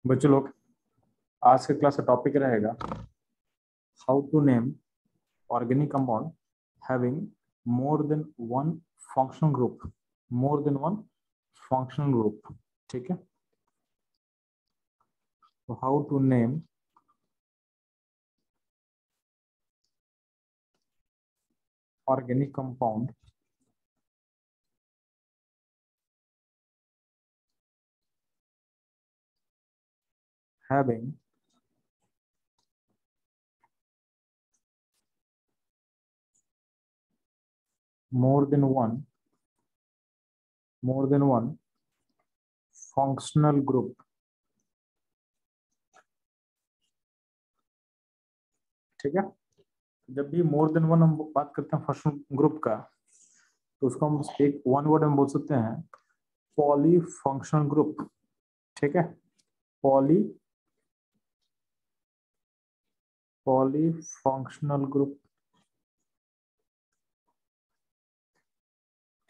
बच्चों लोग, आज के क्लास का टॉपिक रहेगा how to name organic compound having more than one functional group. More than one functional group, ठीक है। तो how to name organic compound having more than one functional group, ठीक है। जब भी मोर देन वन हम बात करते हैं फंक्शनल ग्रुप का, तो उसको हम एक वन वर्ड में बोल सकते हैं पॉली फंक्शनल ग्रुप, ठीक है। पॉली फंक्शनल ग्रुप,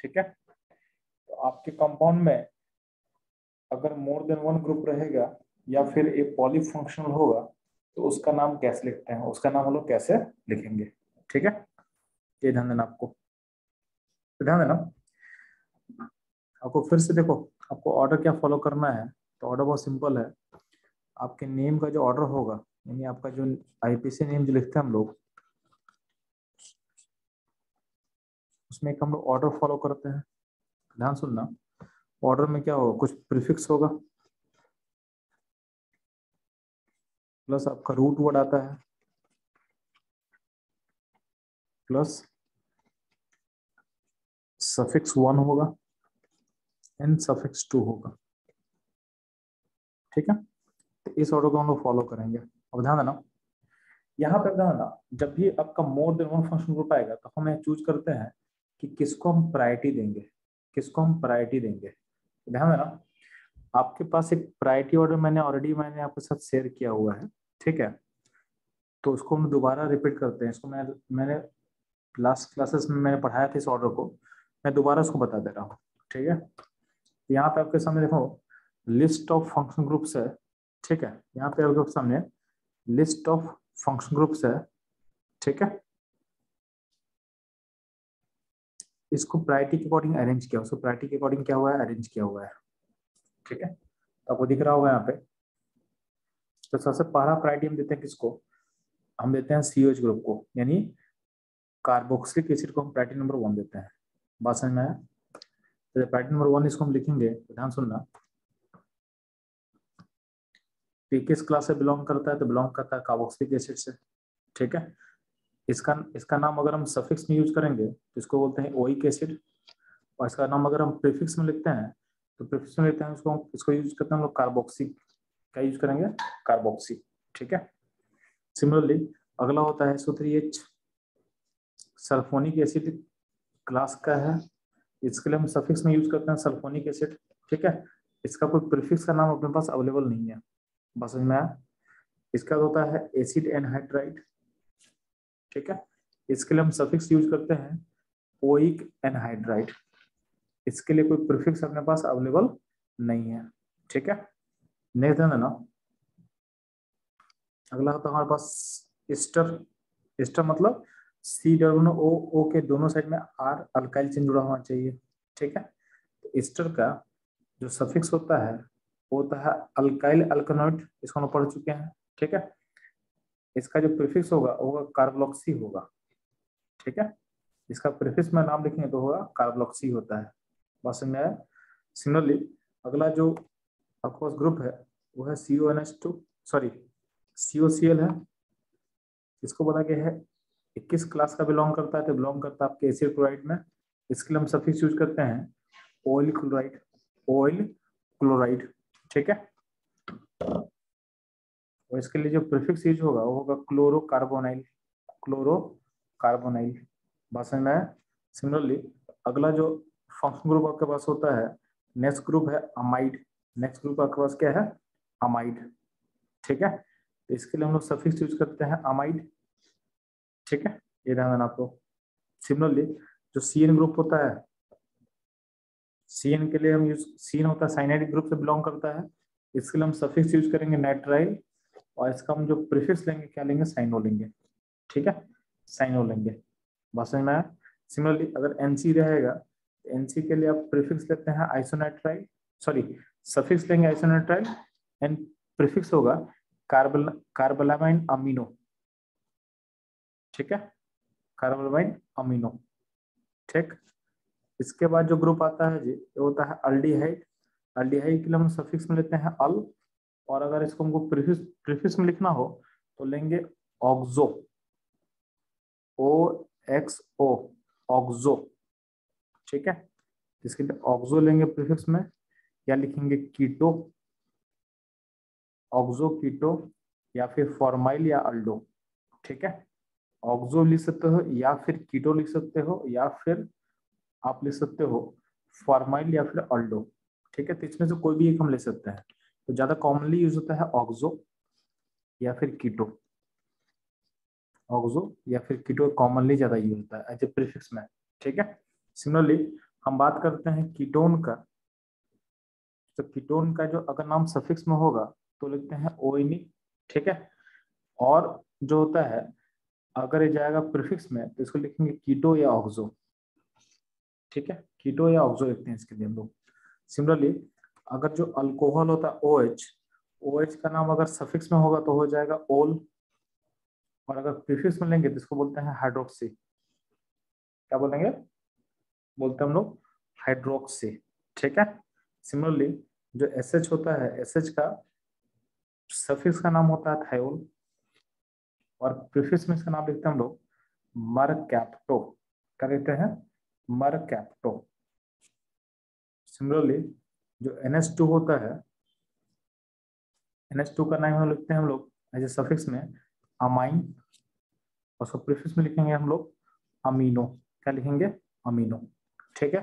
ठीक है। तो आपके कंपाउंड में अगर मोर देन वन ग्रुप रहेगा या फिर एक पॉली फंक्शनल होगा तो उसका नाम कैसे लिखते हैं, उसका नाम हम लोग कैसे लिखेंगे, ठीक है। ये ध्यान देना आपको, तो ध्यान देना आपको। फिर से देखो, आपको ऑर्डर क्या फॉलो करना है। तो ऑर्डर बहुत सिंपल है। आपके नेम का जो ऑर्डर होगा, यानी आपका जो आईपीसी नेम जो लिखते हैं हम लोग, उसमें एक हम लोग ऑर्डर फॉलो करते हैं। ध्यान सुनना, ऑर्डर में क्या होगा, कुछ प्रीफिक्स होगा, प्लस आपका रूट वर्ड आता है, प्लस सफिक्स 1 होगा एंड सफिक्स 2 होगा, ठीक है। तो इस ऑर्डर को हम लोग फॉलो करेंगे। अब ध्यान देना, यहाँ पे ध्यान देना, जब भी आपका मोर देन वन फंक्शन ग्रुप आएगा तो हम यह चूज करते हैं कि किसको हम प्रायोरिटी देंगे, किसको हम प्रायोरिटी देंगे। ध्यान देना, आपके पास एक प्रायोरिटी ऑर्डर मैंने आपके साथ शेयर किया हुआ है, ठीक है। तो उसको हम दोबारा रिपीट करते हैं। इसको मैंने लास्ट क्लासेस में मैंने पढ़ाया था इस ऑर्डर को, मैं दोबारा उसको बता दे रहा हूँ, ठीक है। यहाँ पे आपके सामने देखो लिस्ट ऑफ फंक्शन ग्रुप्स है, ठीक है। यहाँ पे आपके सामने लिस्ट ऑफ फंक्शन ग्रुप्स है, ठीक है। इसको प्रायोरिटी के अकॉर्डिंग अरेंज किया, उसको प्रायोरिटी के अकॉर्डिंग क्या हुआ है, अरेंज किया हुआ है, ठीक है। तो आपको दिख रहा होगा यहाँ पे। तो सबसे पहला प्रायोरिटी हम देते हैं किसको, हम देते हैं सीओएच ग्रुप को, यानी कार्बोक्सिलिक एसिड को हम प्रायोरिटी नंबर 1 देते हैं। बात समझ में आया। तो प्रायोरिटी नंबर 1 इसको हम लिखेंगे, तो ध्यान सुनना। किस क्लास से बिलोंग करता है, तो बिलोंग करता है कार्बोक्सिलिक एसिड से, ठीक है। इसका नाम अगर हम सफिक्स में यूज करेंगे तो इसको बोलते हैं ओइक एसिड, और इसका नाम अगर हम प्रीफिक्स में लिखते हैं तो प्रीफिक्स में लिखते हैं इसको यूज करते हैं हम लोग कार्बोक्सी। क्या यूज करेंगे, कार्बोक्सी, ठीक है। सिमिलरली अगला होता है SO3H, सल्फोनिक एसिड क्लास का है, इसके लिए हम सफिक्स में यूज करते हैं सल्फोनिक एसिड, ठीक है। इसका कोई प्रीफिक्स का नाम अपने पास अवेलेबल नहीं है, बस समझ में आया। इसका होता है एसिड एनहाइड्राइड, ठीक है। इसके लिए हम सफिक्स यूज करते हैं ओइक एनहाइड्राइड, इसके लिए कोई प्रीफिक्स अपने पास अवेलेबल नहीं है, ठीक है। नेक्स्ट है ना, अगला होता है हमारे पास एस्टर। एस्टर मतलब COO के दोनों साइड में R अल्काइल चेन जुड़ा होना चाहिए, ठीक है। तो एस्टर का जो सफिक्स होता है वो होता है अल्काइल अल्कनॉइड, इसको हम पढ़ चुके हैं, ठीक है। इसका जो प्रीफिक्स होगा वो होगा कार्बोक्सी होगा, ठीक है। इसका प्रीफिक्स में नाम लिखेंगे तो होगा कार्बोक्सी होता है, बस में। सिमिलरली अगला जो आपके पास ग्रुप है वो है CONH2, सॉरी COCl है। इसको बोला गया है 21 क्लास का बिलोंग करता है, तो बिलोंग करता है आपके एसिड क्लोराइड में। इसके लिए हम सफिक्स यूज करते हैं ऑयल क्लोराइड, ऑयल क्लोराइड, ठीक है। और इसके लिए जो प्रीफिक्स यूज होगा वो होगा क्लोरोकार्बोनाइल, क्लोरोकार्बोनाइल, भाषण में। सिमिलरली अगला जो फंक्शन ग्रुप आपके पास होता है, नेक्स्ट ग्रुप है अमाइड। नेक्स्ट ग्रुप आपके पास क्या है, अमाइड, ठीक है। तो इसके लिए हम लोग सफिक्स यूज करते हैं अमाइड, ठीक है। ये ध्यान देना आपको। सिमिलरली जो CN ग्रुप होता है, CN के लिए हम यूज, CN होता है साइनाइड ग्रुप से बिलोंग करता है, इसके लिए हम सफिक्स यूज करेंगे नाइट्राइल, और इसका हम जो प्रीफिक्स लेंगे क्या लेंगे, साइनो लेंगे। ठीक है, साइनो लेंगे। बात समझ में आया। सिमिलरली अगर एनसी रहेगा तो एनसी के लिए आप प्रीफिक्स लेते हैं आइसोनाइट्राइल, सॉरी सफिक्स लेंगे आइसोनाइट्राइल एंड प्रीफिक्स होगा कार्बोलामाइन अमीनो। ठीक है, कार्बोलामाइन अमीनो। ठीक, इसके बाद जो ग्रुप आता है जी ये होता है अल्डिहाइड। अल्डिहाइड के लिए हम सफिक्स में लेते हैं अल, और अगर इसको हमको प्रीफिक्स में लिखना हो तो लेंगे ऑक्सो, ओ एक्स ओ, ऑक्सो। ठीक है, इसके लिए ऑक्सो लेंगे प्रीफिक्स में, या लिखेंगे कीटो, ऑक्सो कीटो, या फिर फॉर्माइल या अल्डो। ठीक है, ऑक्सो लिख सकते हो या फिर कीटो लिख सकते हो, या फिर आप लिख सकते हो फॉर्माइल या फिर अल्डो। ठीक है, तो इसमें से कोई भी एक हम ले सकते हैं। तो ज्यादा कॉमनली यूज होता है ऑक्सो या फिर कीटो, ऑक्सो या फिर कीटो कॉमनली ज्यादा यूज होता है एज ए प्रीफिक्स में। ठीक है, सिमिलरली हम बात करते हैं कीटोन का। तो कीटोन का जो अगर नाम सफिक्स में होगा तो लिखते हैं ओइनी। ठीक है, और जो होता है अगर ये जाएगा प्रीफिक्स में तो इसको लिखेंगे कीटो या ऑक्सो। ठीक है, कीटो या ऑक्सो लिखते हैं इसके लिए हम लोग। सिमिलरली अगर जो अल्कोहल होता है OH, OH का नाम अगर सफिक्स में होगा तो हो जाएगा ओल, और अगर प्रीफिक्स में लेंगे तो इसको बोलते हैं हाइड्रोक्सी। क्या बोलेंगे, बोलते हैं हम लोग हाइड्रोक्सी। ठीक है, सिमिलरली जो SH होता है SH का सफिक्स का नाम होता है थायोल, और प्रीफिक्स में इसका नाम लिखते हैं हम लोग मरकैप्टो। क्या लिखते हैं, मरकैप्टो। सिमिलरली जो NH2 होता है, NH2 का नाम हम लिखते हैं हम लोग एज ए सफिक्स में अमाइन, और उसको प्रीफिक्स में लिखेंगे हम लोग अमीनो। क्या लिखेंगे, अमीनो। ठीक है,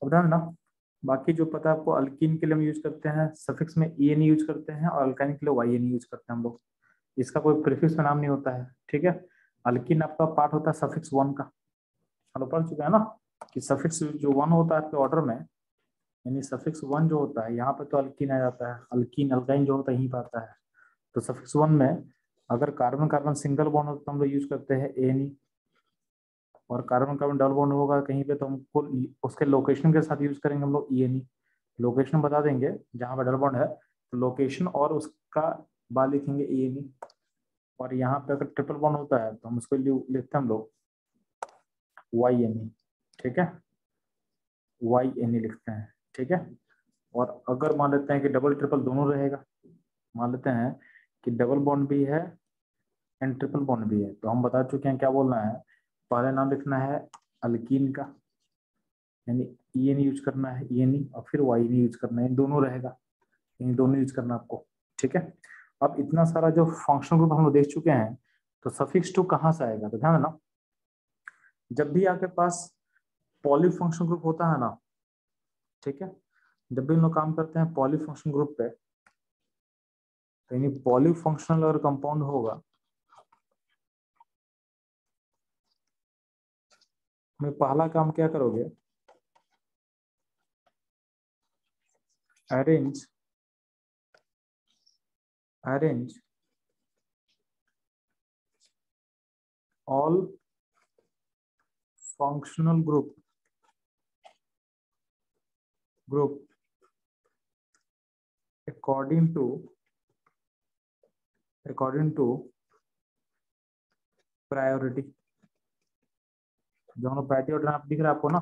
अब ध्यान ना, बाकी जो पता है आपको, अल्कीन के लिए हम यूज करते हैं सफिक्स में EN यूज करते हैं, और अल्काइन के लिए YN यूज करते हैं हम लोग। इसका कोई प्रीफिक्स में नाम नहीं होता है। ठीक है, अल्कीन आपका पार्ट होता है सफिक्स 1 का, हम लोग पढ़ चुके हैं ना कि सफिक्स जो 1 होता है आपके ऑर्डर में, यानी सफिक्स 1 जो होता है यहाँ पे तो अल्कीन आ जाता है, अल्कीन अल्काइन जो होता है यहीं पर आता है। तो सफिक्स 1 में अगर कार्बन कार्बन सिंगल बॉन्ड हो तो हम लोग यूज करते हैं ANE, और कार्बन कार्बन डबल बॉन्ड होगा कहीं पे तो हमको उसके लोकेशन के साथ यूज करेंगे हम लोग ENE। लोकेशन बता देंगे जहां पर डबल बॉन्ड है, तो लोकेशन और उसका बाद लिखेंगे ENE। और यहाँ पे अगर ट्रिपल बॉन्ड होता है तो हम उसको लिखते हैं हम लोग YNE। ठीक है, YNE लिखते हैं। ठीक है, और अगर मान लेते हैं कि डबल ट्रिपल दोनों रहेगा, मान लेते हैं कि डबल बॉन्ड भी है एंड ट्रिपल बॉन्ड भी है, तो हम बता चुके हैं क्या बोलना है। पहले नाम लिखना है अल्कीन का, यानी EN यूज करना है ENE, और फिर YN यूज करना है, दोनों रहेगा, इन दोनों यूज करना आपको। ठीक है, अब इतना सारा जो फंक्शनल ग्रुप हम लोग देख चुके हैं, तो सफिक्स 2 कहाँ से आएगा, तो ध्यान देना, जब भी आपके पास पॉलीफंक्शनल ग्रुप होता है ना, ठीक है, जब भी हम लोग काम करते हैं पॉलीफंक्शनल ग्रुप पे, तो यानी पॉलीफंक्शनल अगर कंपाउंड होगा, में पहला काम क्या करोगे, arrange all functional group according to priority. जो हम लोग प्रायोरिटी ऑर्डर आप दिख रहा है आपको ना,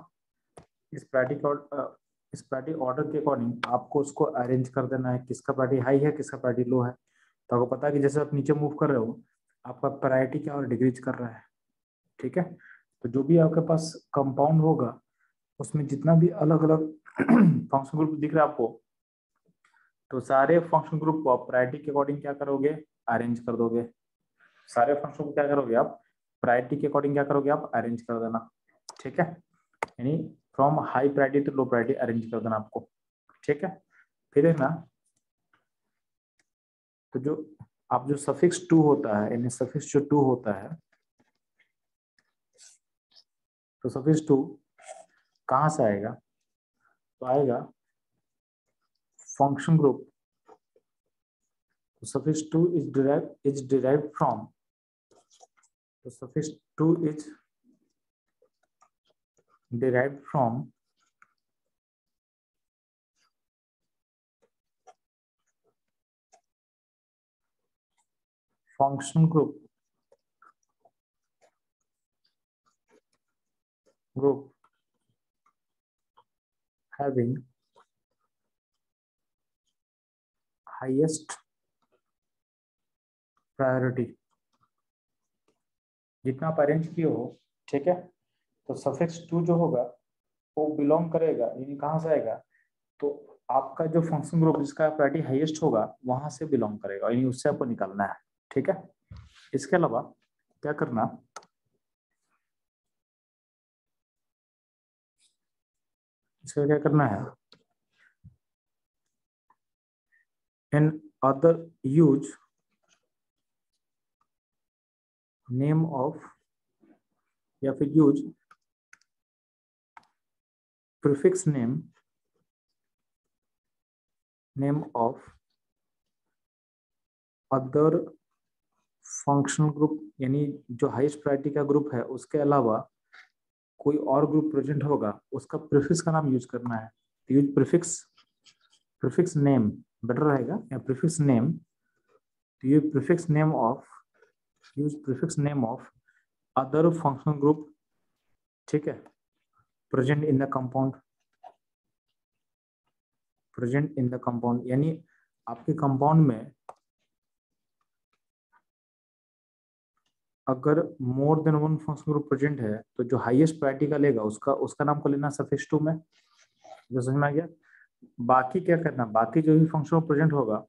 इस प्रायोरिटी ऑर्डर के अकॉर्डिंग आपको उसको अरेंज कर देना है, किसका प्रायोरिटी हाई है किसका प्रायोरिटी लो है। तो आपको पता है कि जैसे आप नीचे मूव कर रहे हो आपका प्रायोरिटी क्या और डिक्रीज कर रहा है। ठीक है, तो जो भी आपके पास कंपाउंड होगा उसमें जितना भी अलग अलग फंक्शन ग्रुप दिख रहा है आपको, तो सारे फंक्शन ग्रुप को आप प्रायोरिटी के अकॉर्डिंग क्या करोगे, अरेंज कर दोगे। सारे फंक्शन को क्या करोगे आप, प्रायोरिटी के अकॉर्डिंग क्या करोगे आप, अरेंज कर देना। ठीक है, यानी from high priority to low priority arrange कर देना आपको। ठीक है, फिर है ना, तो जो आप जो सफिक्स 2 होता है, यानी सफिक्स जो 2 होता है, तो सफिक्स 2 कहाँ से आएगा, तो आएगा function group, suffix to is derived from, the suffix to is derived from function group having highest priority. जितना आप अरेंज किए हो, ठीक है, तो सफिक्स टू जो होगा वो बिलोंग करेगा, यानी कहाँ से आएगा, तो आपका जो फंक्शन ग्रुप जिसका प्रायोरिटी हाईएस्ट होगा वहां से बिलोंग करेगा, यानी उससे आपको निकालना है। ठीक है, इसके अलावा क्या करना, इसका क्या करना है, in other use name of, या फिर use prefix name of other functional group, यानी जो हाईएस्ट प्रायोरिटी का ग्रुप है उसके अलावा कोई और ग्रुप प्रेजेंट होगा उसका प्रीफिक्स का नाम यूज करना है। यूज प्रीफिक्स नेम बेटर रहेगा, या प्रीफिक्स नेम, तो ये prefix name of, use prefix name of other functional group, ठीक है, present in the compound, present in the compound, यानी आपके कंपाउंड में अगर मोर than one functional group present है तो जो हाईएस्ट प्रायोरिटी का लेगा उसका नाम को लेना सफिक्स टू में। जो समझ में आ गया। बाकी क्या करना, बाकी जो भी फंक्शन प्रेजेंट होगा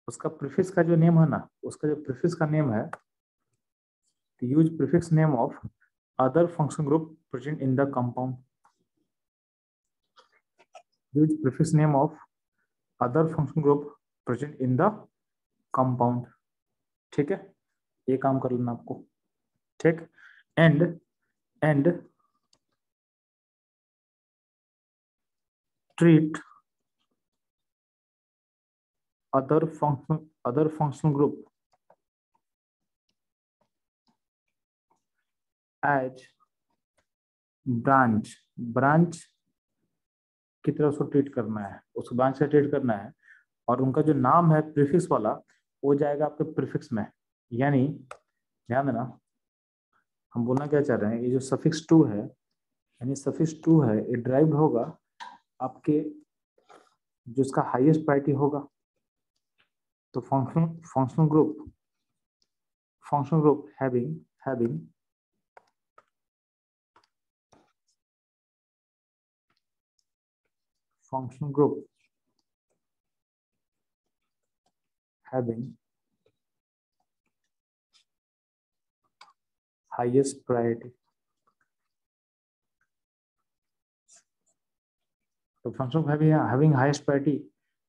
उसका प्रीफिक्स का जो नेम है ना, उसका जो प्रीफिक्स का नेम है, use prefix name of other function group present in the compound, use prefix name of other function group present in the compound. ठीक है, ये काम कर लेना आपको। ठीक, and treat other functional group as branch की तरह उसको ट्रीट करना है, उसको ब्रांच से ट्रीट करना है, और उनका जो नाम है प्रीफिक्स वाला वो जाएगा आपके प्रीफिक्स में। यानी ध्यान देना, हम बोलना क्या चाह रहे हैं, ये जो सफिक्स टू है, यानी सफिक्स टू है, ये ड्राइव्ड होगा आपके जो इसका हाईएस्ट प्रायोरिटी होगा, तो functional group having functional group having highest priority, तो फंक्शन having highest priority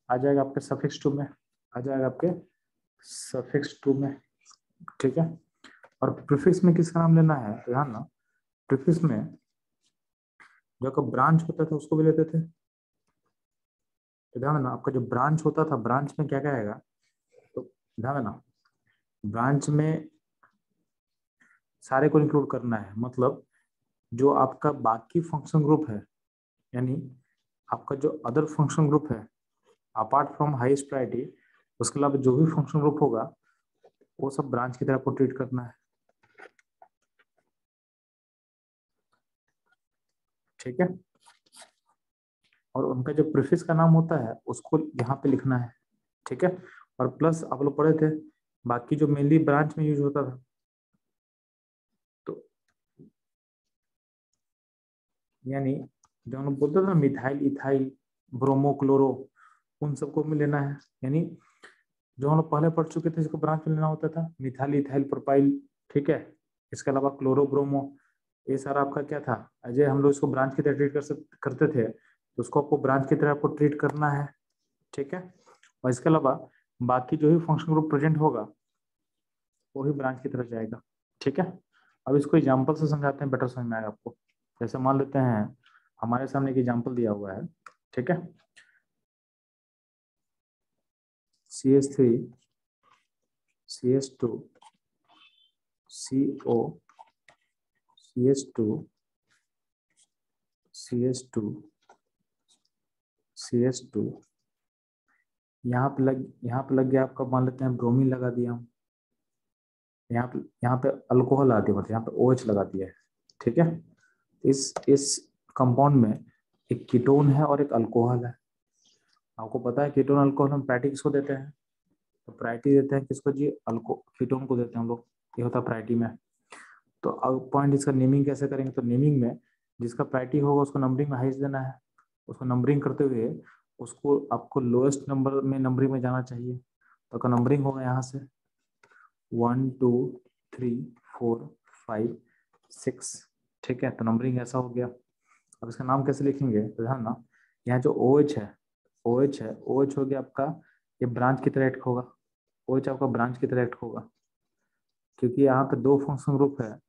आ जाएगा आपके सफिक्स टू में, आ जाएगा आपके सफिक्स टू में। ठीक है, और प्रीफिक्स में किसका नाम लेना है, ध्यान ना, प्रीफिक्स में जो आपका ब्रांच होता था उसको भी लेते थे, तो ध्यान देना आपका जो ब्रांच होता था, ब्रांच में क्या क्या आएगा, तो ध्यान देना ब्रांच में सारे को इंक्लूड करना है, मतलब जो आपका बाकी फंक्शन ग्रुप है, यानी आपका जो अदर फंक्शन ग्रुप है अपार्ट फ्रॉम हाईएस्ट प्रायोरिटी, उसके अलावा जो भी फंक्शन ग्रुप होगा वो सब ब्रांच की तरह को ट्रीट करना है। ठीक है, और उनका जो प्रीफिक्स का नाम होता है उसको यहाँ पे लिखना है। ठीक है, और प्लस आप लोग पढ़े थे बाकी जो मेनली ब्रांच में यूज होता था, तो यानी जो हम लोग बोलते थे ना मिथाइल, इथाइल, ब्रोमो, क्लोरो, उन सबको में लेना है। यानी जो हम लोग पहले पढ़ चुके थे इसको ब्रांच में लेना होता था, मिथाइल, इथाइल, प्रोपाइल। ठीक है, इसके अलावा क्लोरो, ब्रोमो, ये सारा आपका क्या था, अजय हम लोग इसको ब्रांच की तरह ट्रीट करते थे, तो उसको आपको ब्रांच की तरह आपको ट्रीट करना है। ठीक है, और इसके अलावा बाकी जो भी फंक्शन ग्रुप प्रेजेंट होगा वो भी ब्रांच की तरह जाएगा। ठीक है, अब इसको एग्जाम्पल से समझाते हैं, बेटर समझ में आएगा आपको। जैसे मान लेते हैं हमारे सामने एक एग्जाम्पल दिया हुआ है, ठीक है, CH3 CH2 CO CH2 CH2 CH2 यहाँ पे लग गया आपका, मान लेते हैं ब्रोमीन लगा दिया हम, यहाँ पे अल्कोहल आ दिया, मतलब यहाँ पे OH लगा दिया है। ठीक है, इस कंपाउंड में एक कीटोन है और एक अल्कोहल है। आपको पता है कीटोन अल्कोहल हम प्रायोरिटी किसको देते हैं? तो प्रायोरिटी देते हैं किसको जी? कीटोन को देते हैं हम लोग, ये होता है प्रायोरिटी में। तो अब पॉइंट इसका नेमिंग कैसे करेंगे? तो नेमिंग में जिसका प्रायोरिटी होगा उसको नंबरिंग में हाईएस्ट देना है। उसको नंबरिंग करते हुए उसको आपको लोएस्ट नंबर में नंबरिंग में जाना चाहिए। तो का नंबरिंग होगा यहाँ से 1 2 3 4 5 6। ठीक है, तो नंबरिंग ऐसा हो गया। अब इसका नाम कैसे लिखेंगे? तो ध्यान ना, यहाँ जो OH है, OH हो गया आपका, ये ब्रांच की तरह एक्ट होगा। OH आपका ब्रांच की तरह एक्ट होगा, क्योंकि यहाँ पे दो फंक्शन ग्रुप है।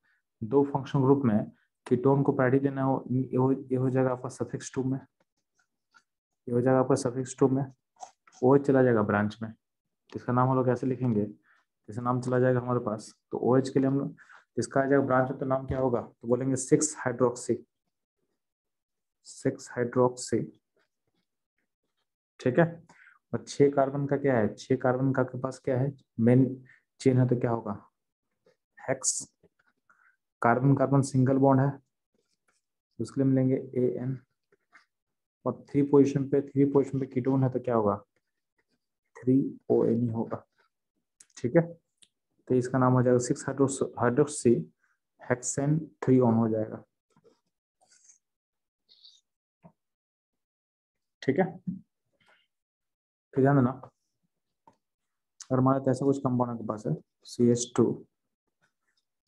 दो फंक्शन ग्रुप में कीटोन को प्रायोरिटी देना हो, ये हो जाएगा आपका सफिक्स 2 में, ये हो जाएगा आपका सफिक्स 2 में। OH चला जाएगा ब्रांच में। इसका नाम हम लोग कैसे लिखेंगे? जैसे नाम चला जाएगा हमारे पास, तो OH के लिए हम लोग, इसका आ जाएगा ब्रांच में, तो नाम क्या होगा? तो बोलेंगे 6 हाइड्रोक्सी, 6 हाइड्रोक्सी। ठीक है, और 6 कार्बन का क्या है? 6 कार्बन का आपके पास क्या है? मेन चेन है, तो क्या होगा? Hex. Carbon carbon single bond है, उसके लिए मिलेंगे AN। और 3 पोजीशन पे कीटोन है, तो क्या होगा? 3ONe होगा। ठीक है, तो इसका नाम हो जाएगा 6 हाइड्रोक्सी हेक्सेन 3 ऑन हो जाएगा। ठीक है, फिर ध्यान देना, अगर हमारे तो ऐसा कुछ कंपाउंड आपके पास है, CH2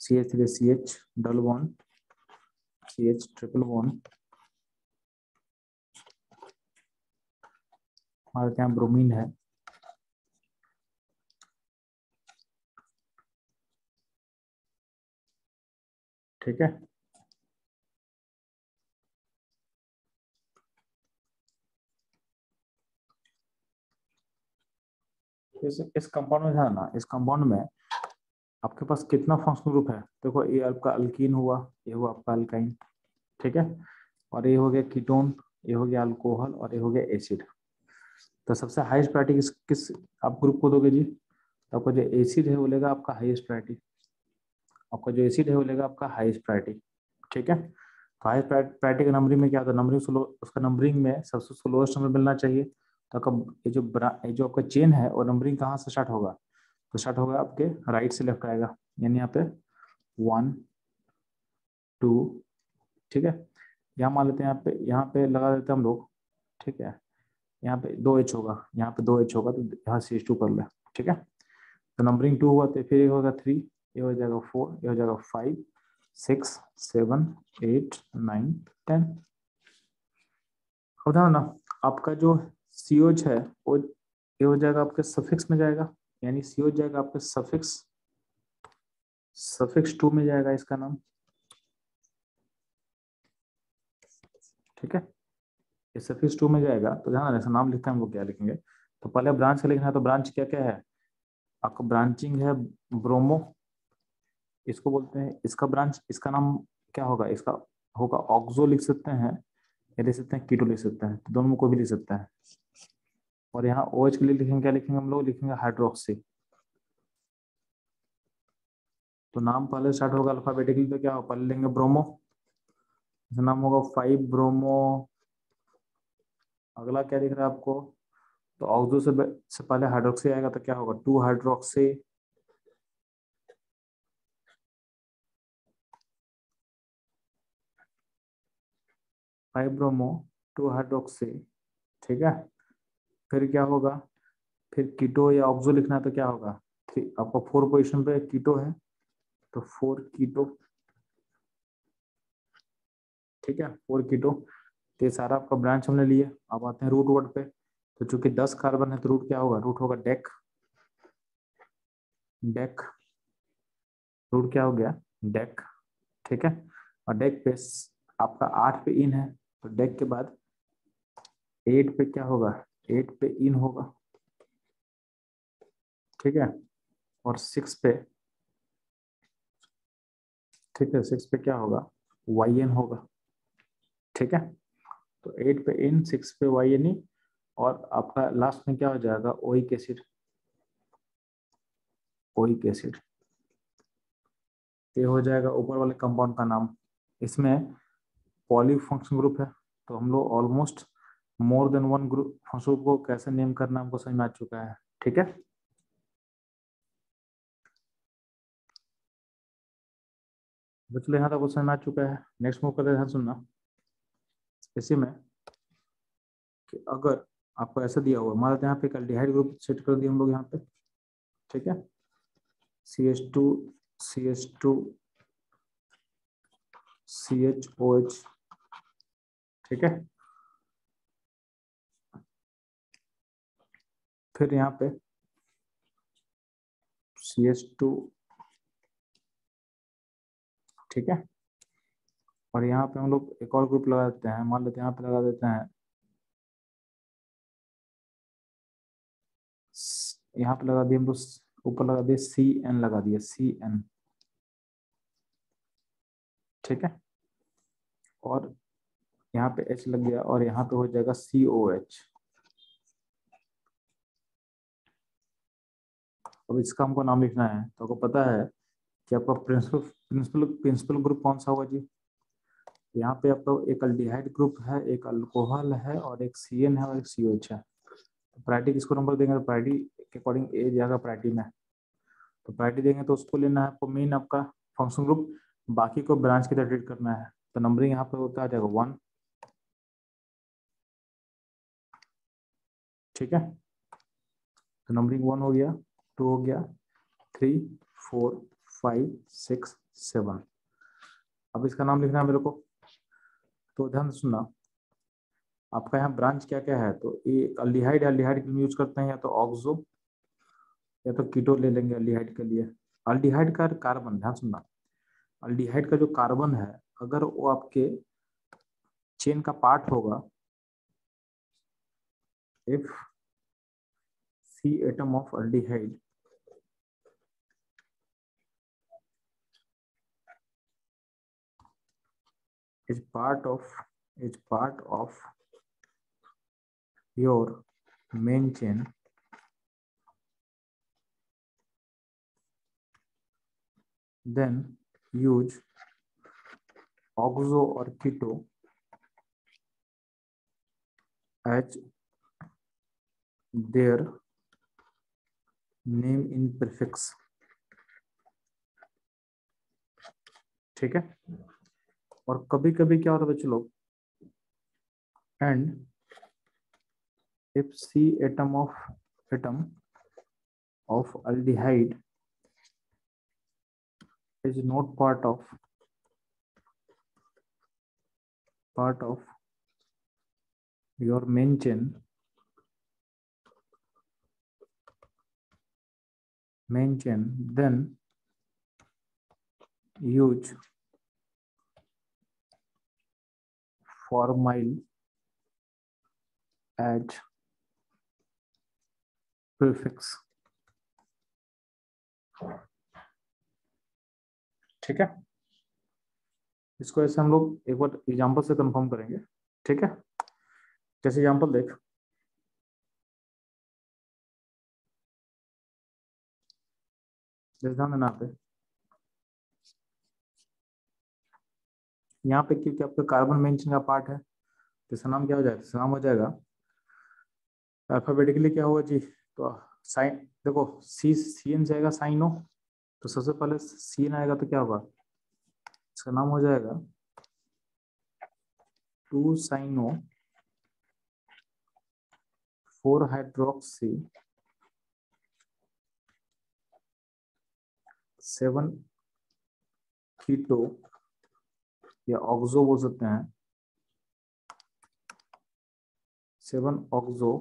CH3 CH double bond CH triple bond, हमारे यहाँ ब्रोमीन है। ठीक है, इस कंपाउंड में ध्यान ना, इस कंपाउंड में आपके पास कितना फंक्शनल ग्रुप है? देखो, ये आपका अल्कीन हुआ, ये हुआ आपका अल्काइन। ठीक है, और ये हो गया कीटोन, ये हो गया अल्कोहल, और ये हो गया एसिड। तो सबसे हाईएस्ट प्रायोरिटी किस किस आप ग्रुप को दोगे जी? तो आपका जो एसिड है वो लेगा आपका हाईएस्ट प्रायोरिटी, आपका जो एसिड है वो लेगा आपका हाईएस्ट प्रायोरिटी। ठीक है, तो हाईएस्ट प्रायोरिटी का नंबरिंग में क्या होता है? नंबरिंग उसका नंबरिंग में सबसे उसको लोएस्ट नंबर मिलना चाहिए। तो आपका ये जो आपका चेन है वो नंबरिंग कहाँ से स्टार्ट होगा? तो स्टार्ट होगा आपके राइट से लेफ्ट आएगा, यानी यहाँ पे 1 2। ठीक है, यहाँ मान लेते हैं, यहाँ पे लगा देते हैं हम लोग। ठीक है, यहाँ पे 2H होगा, यहाँ पे 2H होगा, तो यहाँ CH2 कर ले। ठीक है, तो नंबरिंग 2 हुआ, तो फिर ये होगा 3, ये हो जाएगा 4, ये हो जाएगा 5 6 7 8 9 10। अब ध्यान ना, आपका जो COH है वो ये हो जाएगा आपके सफिक्स में जाएगा, यानी COH जाएगा आपके सफिक्स 2 में जाएगा इसका नाम। ठीक है, ये सफिक्स 2 में जाएगा, तो ध्यान ऐसा नाम लिखते हैं हम लोग, क्या लिखेंगे? तो पहले ब्रांच का लिखना है, तो ब्रांच क्या क्या है आपका? ब्रांचिंग है ब्रोमो, इसको बोलते हैं। इसका ब्रांच, इसका नाम क्या होगा? इसका होगा ऑक्सो लिख सकते हैं, या लिख सकते हैं कीटो लिख सकते हैं, तो दोनों में कोई भी लिख सकता है। और यहाँ OH के लिए लिखेंगे, क्या लिखेंगे हम लोग? लिखेंगे हाइड्रोक्सी। तो नाम पहले स्टार्ट होगा अल्फाबेटिकली, तो क्या होगा? पहले लेंगे ब्रोमो, इसका नाम होगा 5 ब्रोमो। अगला क्या दिख रहा है आपको? तो ऑक्सो से पहले हाइड्रोक्सी आएगा, तो क्या होगा? 2 हाइड्रोक्सी। 5 bromo 2 hydroxy. ठीक है, फिर क्या होगा? फिर कीटो या ऑक्सो लिखना है, तो क्या होगा? आपका 4 पोजीशन पे कीटो है, तो 4 कीटो। ठीक है, 4 कीटो। तो ये सारा आपका ब्रांच हमने लिए। अब आते हैं रूट वर्ड पे। तो चूंकि 10 कार्बन है, तो रूट क्या होगा? रूट होगा डेक। डेक, रूट क्या हो गया? डेक। ठीक है, और डेक पे आपका 8 पे इन है, तो डेक के बाद 8 पे क्या होगा? 8 पे इन होगा। ठीक है, और 6 पे, ठीक है, 6 पे क्या होगा, YN होगा। ठीक है, तो 8 पे इन, 6 पे YNE, और आपका लास्ट में क्या हो जाएगा, ओइक एसिड। ओइक एसिड ये हो जाएगा ऊपर वाले कंपाउंड का नाम। इसमें पॉली फंक्शन ग्रुप है, तो हम लोग almost more than one group function group को कैसे नेम करना हमको समझ में आ चुका है। ठीक है, तो चलो यहाँ तक वो समझ में आ चुका है। नेक्स्ट मूव करते हैं, सुनना इसी में कि अगर आपको ऐसा दिया हुआ, मान लेते हैं यहाँ पे एल्डिहाइड ग्रुप सेट कर दिया हम लोग यहाँ पे। ठीक है, CH2 CH2 CHOH। ठीक है, फिर यहाँ पे CH2, ठीक है, और यहाँ पे हम लोग एक और ग्रुप लगा देते हैं, मान लेते हैं यहाँ पे लगा देते हैं, यहाँ पे लगा दिए हम लोग, ऊपर लगा दिए CN, लगा दिए CN। ठीक है, और यहाँ पे H लग गया, और यहाँ पे हो जाएगा COH। अब इसका हमको नाम लिखना है, तो आपको पता है कि आपका प्रिंसिपल प्रिंसिपल प्रिंसिपल ग्रुप कौन सा होगा जी। यहाँ पे आपका एक अल्डिहाइड ग्रुप है, एक अल्कोहल है, और एक CN है, और एक COH है। तो प्रायोरिटी किसको नंबर देंगे, तो प्रायोरिटी के अकॉर्डिंग ए जाएगा प्रायोरिटी में। तो प्रायोरिटी देंगे तो उसको लेना है आपको मेन आपका फंक्शन ग्रुप, बाकी को ब्रांच की तरह ट्रीट करना है। तो नंबरिंग यहाँ पे होता आ जाएगा 1। ठीक है, तो नंबरिंग 1 हो गया, 2 हो गया, 3 4 5 6 7। अब इसका नाम लिखना है मेरे को, तो ध्यान से सुनना। आपका यहाँ ब्रांच क्या क्या है, तो ये अल्डिहाइड, अल्डिहाइड के लिए यूज करते हैं या तो ऑक्सो या तो कीटो ले लेंगे अल्डिहाइड के लिए। अल्डिहाइड का कार्बन, ध्यान सुनना, अल्डिहाइड का जो कार्बन है, अगर वो आपके चेन का पार्ट होगा, if C atom of aldehyde is part of your main chain, then use oxo or keto as their name in prefix। ठीक है, और कभी कभी क्या होता है बच्चों लोग, and if C atom of aldehyde is not part of your main chain, then use formyl as prefix। ठीक है, इसको ऐसे हम लोग एक बार एग्जांपल से कंफर्म करेंगे। ठीक है, जैसे एग्जांपल देख, जैसे ध्यान देना पे, यहाँ पे क्योंकि आपका कार्बन मेंशन का पार्ट है, तो इसका नाम क्या हो जाएगा, इसका नाम हो जाएगा अल्फाबेटिकली क्या होगा जी, तो साइन, देखो CN जाएगा साइनो, तो सबसे पहले CN आएगा तो क्या होगा, इसका नाम हो जाएगा 2 साइनो 4 हाइड्रोक्सी 7 कीटो, या ऑक्सो बोल सकते हैं, 7 ऑक्सो।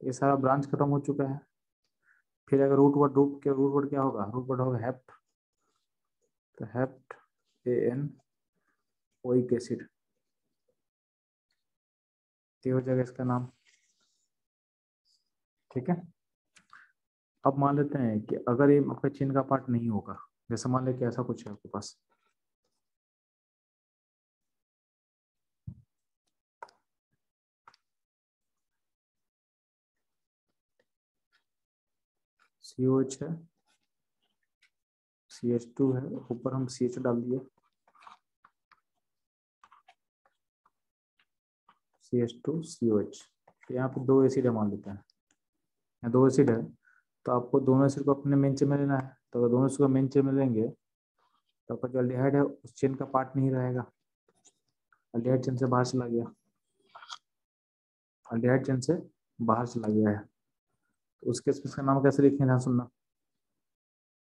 ये सारा ब्रांच खत्म हो चुका है। फिर अगर रूट वर्ड क्या होगा, रूट वर्ड होगा हेप्ट, तो हेप्ट AN ओइक एसिड, ये हो जाएगा इसका नाम। ठीक है, अब मान लेते हैं कि अगर ये आपका चेन का पार्ट नहीं होगा, जैसे मान लें कि ऐसा कुछ है आपके पास, COH है, CH2 है, ऊपर हम CH डाल दिए, CH2 COH। तो यहाँ पे 2 एसिड है मान लेते हैं, यहाँ 2 एसिड है, तो आपको दोनों एसिड को अपने मेन चेन में लेना है। तो अगर दोनों एसिड को मेन चेन में लेंगे तो आपका जो अल्डिहाइड है उस चेन का पार्ट नहीं रहेगा, अल्डिहाइड चेन से बाहर चला गया, अल्डिहाइड चेन से बाहर चला गया है। तो उसके इसका नाम कैसे लिखेंगे, ध्यान सुनना।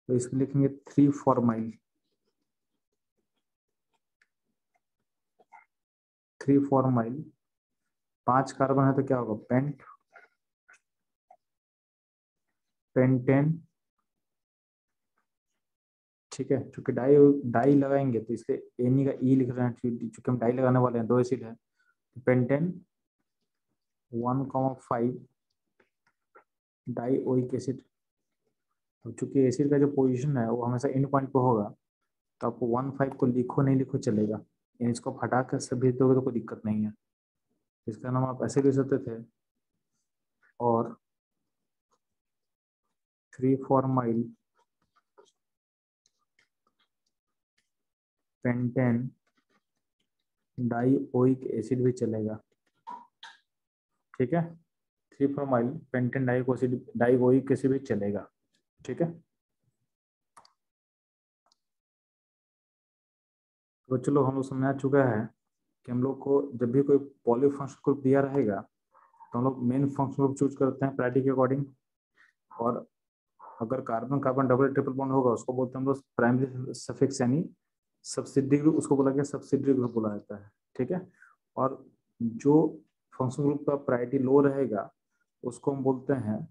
तो इसमें लिखेंगे 3 फॉर्माइल, 3 फॉर्माइल, 5 कार्बन है तो क्या होगा, पेंटेन। ठीक है, चूंकि डाई डाई लगाएंगे तो इसके एनी का ई लिख रहे हैं, चूंकि हम डाई लगाने वाले हैं, 2 एसिड है, पेंटेन 1,5 डाई ओइक एसिड। तो चूंकि एसिड का जो पोजीशन है वो हमेशा एंड पॉइंट पे होगा, तो आपको 1,5 को लिखो नहीं लिखो चलेगा, यानी इसको हटा कर सब भेज दोगे तो कोई दिक्कत नहीं है। इसका नाम आप ऐसे लिख सकते थे, और 3 फॉर्माइल पेंटेन डाइओइक एसिड भी चलेगा। ठीक है, 3 फॉर्माइल पेंटेन डाइओइक एसिड भी चलेगा। ठीक है, तो चलो हम लोग समझ चुका है कि हम लोग को जब भी कोई पॉलीफंक्शनल ग्रुप दिया रहेगा तो हम लोग मेन फंक्शनल ग्रुप चूज करते हैं प्रायोरिटी के अकॉर्डिंग, और अगर carbon carbon double triple bond होगा उसको बोलते हैं हम लोग प्राइमरी सफिक्स, यानी सब्सिडी ग्रुप, उसको बोला गया सब्सिडी ग्रुप बोला जाता है। ठीक है, और जो फंक्शनल ग्रुप का प्रायोरिटी लो रहेगा उसको हम बोलते हैं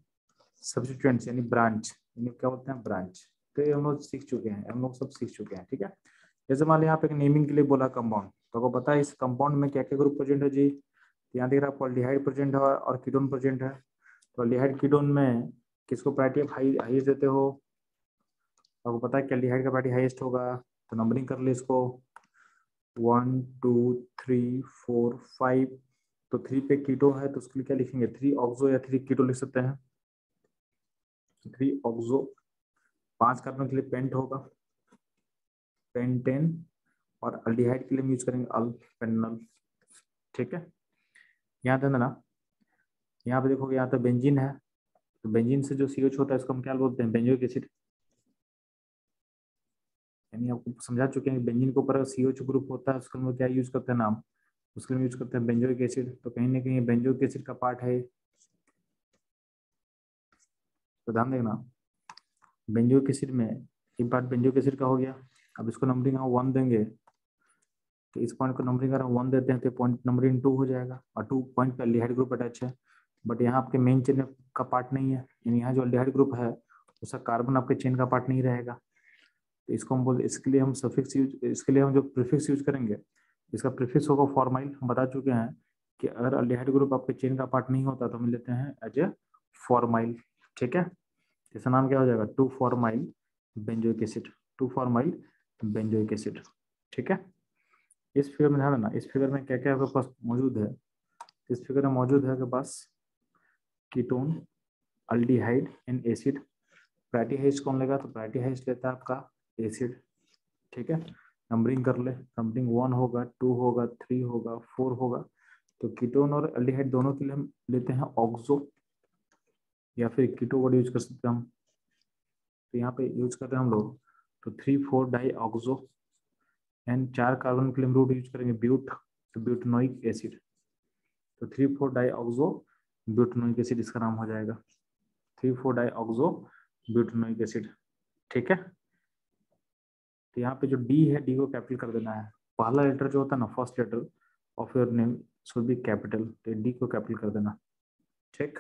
सब्सिट्यूएंट्स, यानी ब्रांच, यानी क्या बोलते हैं, ब्रांच। तो ये हम लोग सीख चुके हैं, हम लोग सब सीख चुके हैं। ठीक है, जैसे मान लिया यहाँ पे एक नेमिंग के लिए बोला कंपाउंड, तो आपको पता है इस कंपाउंड में क्या क्या ग्रुप प्रेजेंट है जी। यहाँ दिख रहा है अल्डिहाइड प्रेजेंट है और कीटोन प्रेजेंट है। तो अल्डिहाइड कीटोन में किसको प्रायोरिटी ऑफ हाईएस्ट देते हो, आपको पता है कि अल्डिहाइड का प्रायोरिटी हाईएस्ट होगा, तो नंबरिंग कर ले इसको 1 2 3 4 5। तो 3 पे कीटो है तो उसके लिए क्या लिखेंगे, 3 ऑक्सो या 3 कीटो लिख सकते हैं, 3 ऑक्सो। 5 कार्बन के लिए पेंट होगा, पेंटेन, और अल्डिहाइड के लिए हम यूज करेंगे अल्पेनल। ठीक है, यहाँ ध्यान देना, यहाँ पे देखोगे यहाँ तो बेंजीन है, तो बेंजीन से जो CH होता है उसको हम क्या बोलते हैं, बेंजोइक एसिड। यानी आपको समझा चुके हैं बेंजीन के ऊपर CH ग्रुप होता है उसको हम क्या यूज करते हैं नाम, उसके लिए यूज करते हैं बेंजोइक एसिड। तो कहीं ना कहीं बेंजोइक एसिड का पार्ट है, तो ध्यान देना बेंजोइक एसिड में एक पार्ट बेंजोइक एसिड का हो गया। अब इसको नंबरिंग हम 1 देंगे, तो इस पॉइंट को नंबरिंग अगर हम 1 देते हैं तो पॉइंट नंबरिंग 2 हो जाएगा, और 2 पॉइंट पे अल्डिहाइड ग्रुप अटैच है, बट यहाँ आपके मेन चेन का पार्ट नहीं है, यानी यहाँ जो अल्डिहाइड ग्रुप है उसका कार्बन आपके चेन का पार्ट नहीं रहेगा। तो इसको हम बोल, इसके लिए हम सफिक्स यूज, इसके लिए हम जो प्रीफिक्स यूज करेंगे, इसका प्रीफिक्स होगा फॉर्माइल। हम बता चुके हैं कि अगर अल्डिहाइड ग्रुप आपके चेन का पार्ट नहीं होता तो हम लेते हैं एज ए फॉर्माइल। ठीक है, इसका नाम क्या हो जाएगा, 2 formyl benzoic acid, 2 formyl benzoic acid. ठीक है, इस फिगर में ध्यान देना, इस फिगर में क्या क्या आपके पास मौजूद है। इस फिगर में मौजूद है आपके पास ketone, aldehyde and acid. Priority highest कौन लेगा, तो प्रायोरिटी हाईएस्ट लेता है आपका एसिड। ठीक है, नंबरिंग कर ले, नंबरिंग 1 होगा, 2 होगा, 3 होगा, 4 होगा। तो कीटोन और अल्डिहाइड दोनों के लिए हम लेते हैं ऑक्सो, या फिर कीटो वर्ड यूज कर सकते हैं हम। तो यहाँ पे यूज करते हैं हम लोग, तो 3 4 डाई ऑक्सो, एंड 4 कार्बन के लिए हम रूट यूज करेंगे ब्यूट, तो ब्यूटनोइक एसिड। तो 3 4 डाई ऑक्सो ब्यूटनोइक एसिड इसका नाम हो जाएगा, 3 4 डाई ऑक्सो ब्यूटनोइक एसिड। ठीक है, तो यहाँ पे जो डी है, डी को कैपिटल कर देना है। पहला लेटर जो होता है ना, first letter of your name should be capital, तो डी को कैपिटल कर देना। ठीक,